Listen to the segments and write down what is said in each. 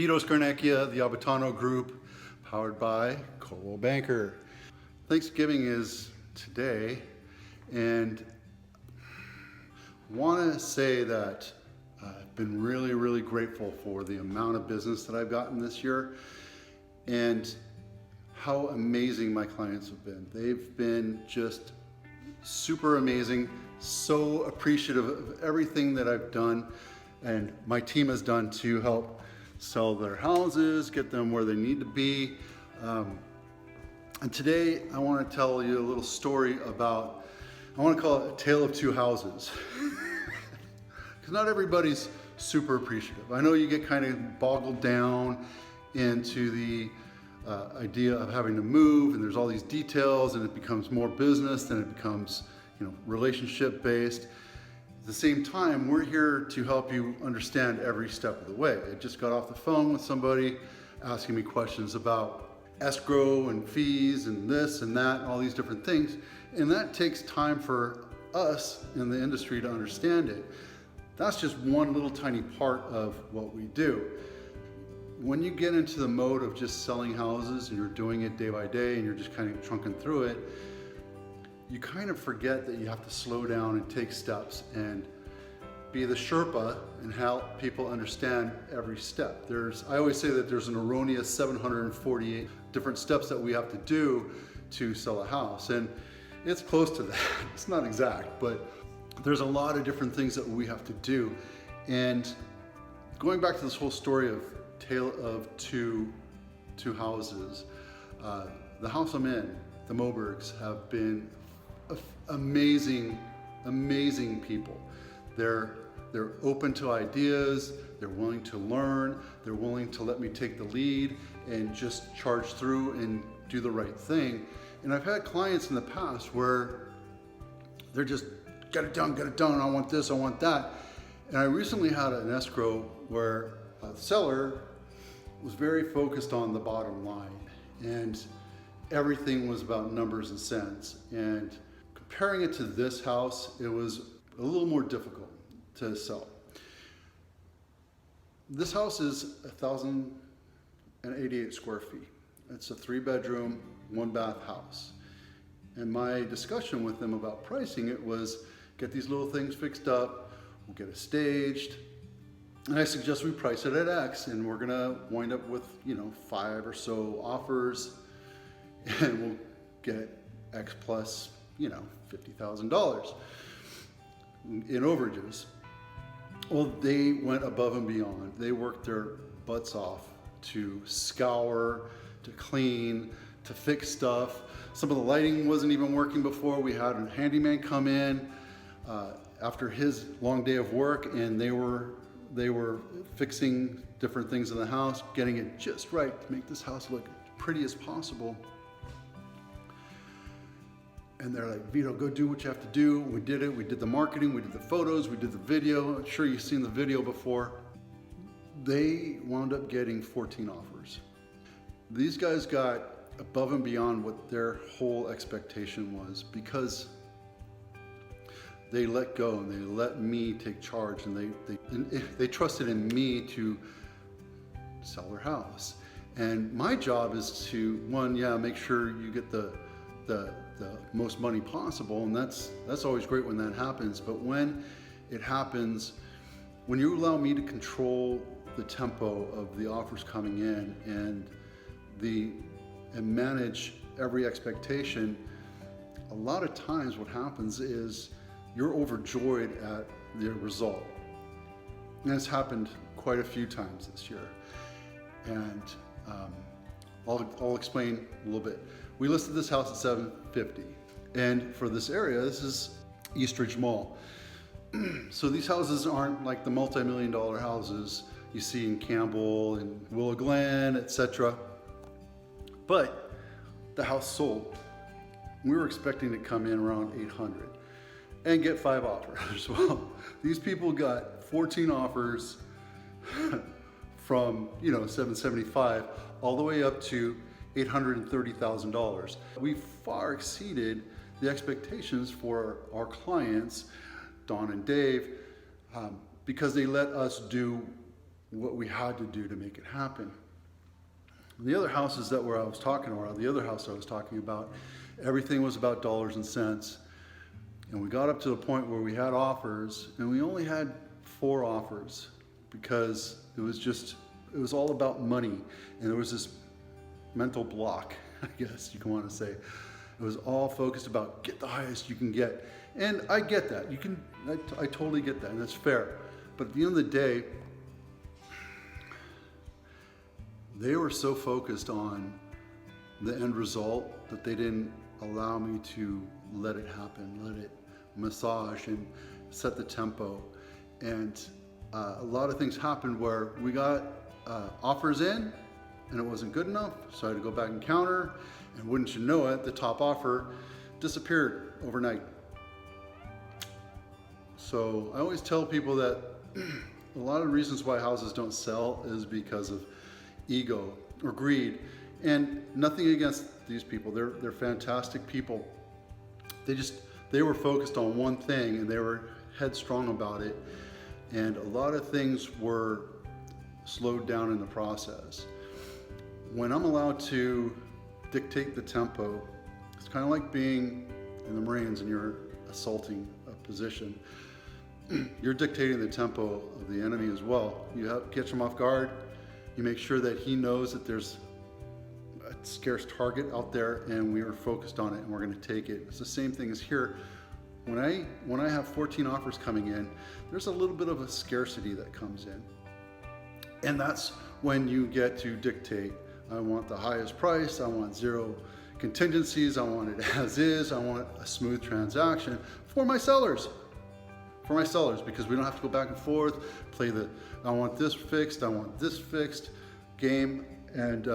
the Abitano group, powered by Coldwell Banker. Thanksgiving is today, and I want to say that I've been really grateful for the amount of business that I've gotten this year and how amazing my clients have been. They've been just super amazing, so appreciative of everything that I've done and my team has done to help sell their houses, get them where they need to be. And today I want to tell you a little story about, I want to call it a tale of two houses. Because not everybody's super appreciative. I know you get kind of boggled down into the idea of having to move, and there's all these details, and it becomes more business than it becomes, relationship based. At the same time, we're here to help you understand every step of the way. I just got off the phone with somebody asking me questions about escrow and fees and this and that and all these different things, and that takes time for us in the industry to understand it. That's just one little tiny part of what we do. When you get into the mode of just selling houses and you're doing it day by day and you're just kind of trunking through it, you kind of forget that you have to slow down and take steps and be the Sherpa and help people understand every step. I always say that there's an erroneous 748 different steps that we have to do to sell a house, and it's close to that. It's not exact, but there's a lot of different things that we have to do. And going back to this whole story of tale of two houses, the house I'm in, the Mobergs, have been amazing people. They're open to ideas, they're willing to learn, they're willing to let me take the lead and just charge through and do the right thing. And I've had clients in the past where they're just, get it done, I want this, I want that. And I recently had an escrow where a seller was very focused on the bottom line, and everything was about numbers and cents. And comparing it to this house, it was a little more difficult to sell. This house is 1,088 square feet. It's a 3-bedroom, 1-bath house. And my discussion with them about pricing it was, get these little things fixed up, we'll get it staged, and I suggest we price it at X, and we're gonna wind up with 5 or so offers, and we'll get X plus $50,000 in overages. Well, they went above and beyond. They worked their butts off to scour, to clean, to fix stuff. Some of the lighting wasn't even working before. We had a handyman come in after his long day of work, and they were fixing different things in the house, getting it just right to make this house look pretty as possible. And they're like, Vito, go do what you have to do. We did it. We did the marketing. We did the photos. We did the video. I'm sure you've seen the video before. They wound up getting 14 offers. These guys got above and beyond what their whole expectation was, because they let go and they let me take charge, and they trusted in me to sell their house. And my job is to, make sure you get the most money possible, and that's always great when that happens. But when it happens, when you allow me to control the tempo of the offers coming in and manage every expectation, a lot of times what happens is you're overjoyed at the result. And it's happened quite a few times this year. And I'll explain a little bit. We listed this house at $750, and for this area, this is Eastridge Mall. So these houses aren't like the multi-million-dollar houses you see in Campbell and Willow Glen, etc. But the house sold. We were expecting to come in around 800 and get 5 offers. Well, these people got 14 offers from $775 all the way up to $830,000. We far exceeded the expectations for our clients, Don and Dave, because they let us do what we had to do to make it happen. The other houses that where I was talking about, the other house I was talking about, everything was about dollars and cents. And we got up to the point where we had offers, and we only had 4 offers because it was all about money. And there was this mental block, I guess you can want to say. It was all focused about get the highest you can get. And I get that. I totally get that, and that's fair. But at the end of the day, they were so focused on the end result that they didn't allow me to let it happen, let it massage and set the tempo. And a lot of things happened where we got offers in and it wasn't good enough, so I had to go back and counter, and wouldn't you know it, the top offer disappeared overnight. So I always tell people that a lot of reasons why houses don't sell is because of ego or greed, and nothing against these people. They're fantastic people. They were focused on one thing and they were headstrong about it, and a lot of things were slowed down in the process. When I'm allowed to dictate the tempo, it's kind of like being in the Marines and you're assaulting a position. You're dictating the tempo of the enemy as well. You catch him off guard. You make sure that he knows that there's a scarce target out there and we are focused on it and we're going to take it. It's the same thing as here. When I have 14 offers coming in, there's a little bit of a scarcity that comes in. And that's when you get to dictate. I want the highest price. I want 0 contingencies. I want it as is. I want a smooth transaction for my sellers. Because we don't have to go back and forth, play I want this fixed, I want this fixed game, and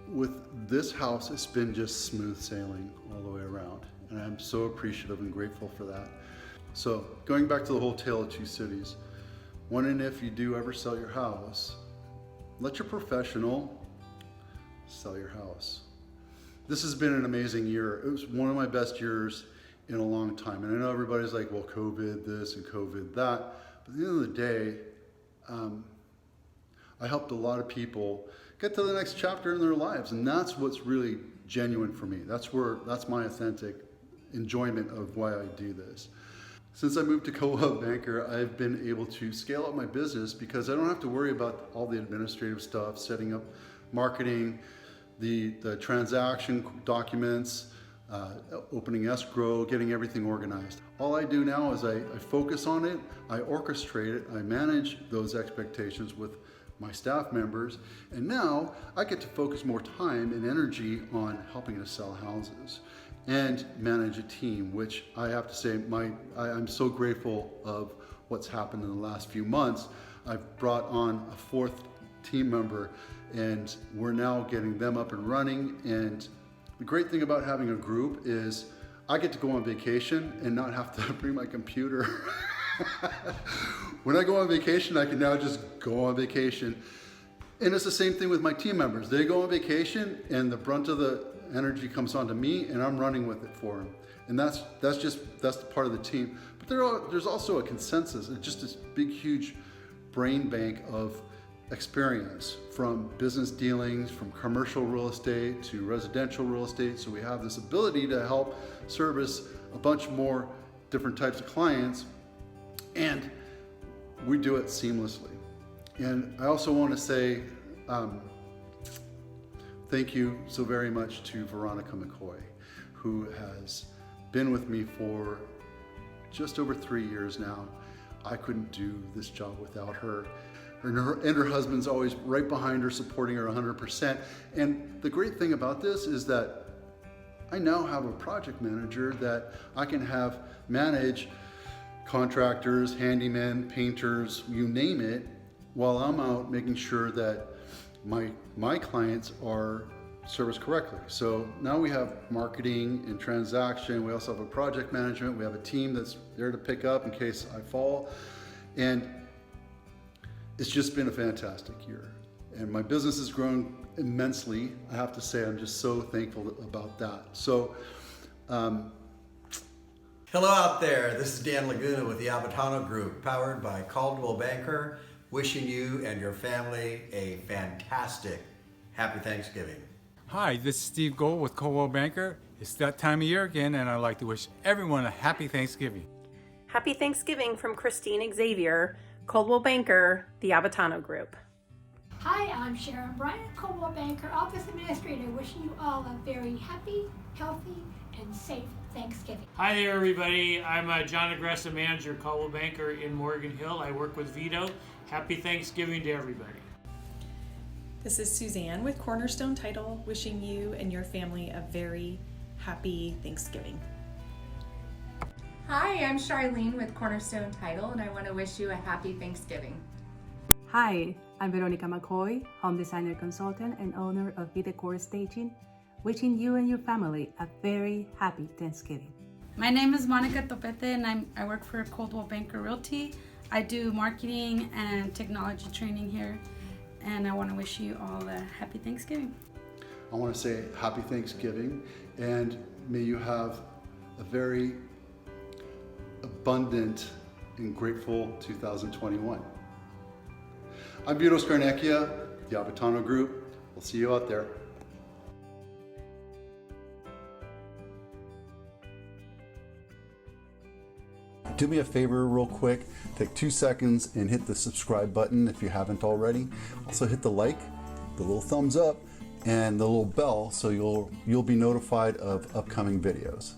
with this house, it's been just smooth sailing all the way around, and I'm so appreciative and grateful for that. So going back to the whole tale of 2 cities, when and if you do ever sell your house, let your professional sell your house. This has been an amazing year. It was one of my best years in a long time. And I know everybody's like, well, COVID this and COVID that. But at the end of the day, I helped a lot of people get to the next chapter in their lives. And that's what's really genuine for me. That's my authentic enjoyment of why I do this. Since I moved to Coldwell Banker, I've been able to scale up my business because I don't have to worry about all the administrative stuff, setting up marketing, the transaction documents, opening escrow, getting everything organized. All I do now is I focus on it, I orchestrate it, I manage those expectations with my staff members, and now I get to focus more time and energy on helping to sell houses and manage a team, which I have to say I'm so grateful of what's happened in the last few months. I've brought on a 4th team member, and we're now getting them up and running. And the great thing about having a group is I get to go on vacation and not have to bring my computer. When I go on vacation, I can now just go on vacation. And it's the same thing with my team members. They go on vacation and the brunt of the energy comes onto me and I'm running with it for them. And that's the part of the team. But there's also a consensus, just this big, huge brain bank of experience from business dealings, from commercial real estate to residential real estate. So we have this ability to help service a bunch more different types of clients, and we do it seamlessly. And I also want to say thank you so very much to Veronica McCoy, who has been with me for just over 3 years now. I couldn't do this job without her. And her husband's always right behind her, supporting her 100%. And the great thing about this is that I now have a project manager that I can have manage contractors, handymen, painters, you name it, while I'm out making sure that my clients are serviced correctly. So now we have marketing and transaction. We also have a project management. We have a team that's there to pick up in case I fall. And it's just been a fantastic year. And my business has grown immensely. I have to say, I'm just so thankful about that. So, Hello Hello out there, this is Dan Laguna with the Abitano Group, powered by Caldwell Banker, wishing you and your family a fantastic Happy Thanksgiving. Hi, this is Steve Gold with Coldwell Banker. It's that time of year again, and I'd like to wish everyone a happy Thanksgiving. Happy Thanksgiving from Christine Xavier, Coldwell Banker, the Abitano Group. Hi, I'm Sharon Bryant, Coldwell Banker, Office Administrator, wishing you all a very happy, healthy, and safe Thanksgiving. Hi there, everybody. I'm John Agresta, Manager, Coldwell Banker in Morgan Hill. I work with Vito. Happy Thanksgiving to everybody. This is Suzanne with Cornerstone Title, wishing you and your family a very happy Thanksgiving. Hi, I'm Charlene with Cornerstone Title, and I want to wish you a happy Thanksgiving. Hi, I'm Veronica McCoy, home designer consultant and owner of Decor Staging, wishing you and your family a very happy Thanksgiving. My name is Monica Topete, and I work for Coldwell Banker Realty. I do marketing and technology training here, and I want to wish you all a happy Thanksgiving. I want to say happy Thanksgiving, and may you have a very abundant and grateful 2021. I'm Vito Scarnecchia, the Abitano Group. We'll see you out there. Do me a favor real quick, take 2 seconds and hit the subscribe button if you haven't already. Also hit the like, the little thumbs up, and the little bell so you'll be notified of upcoming videos.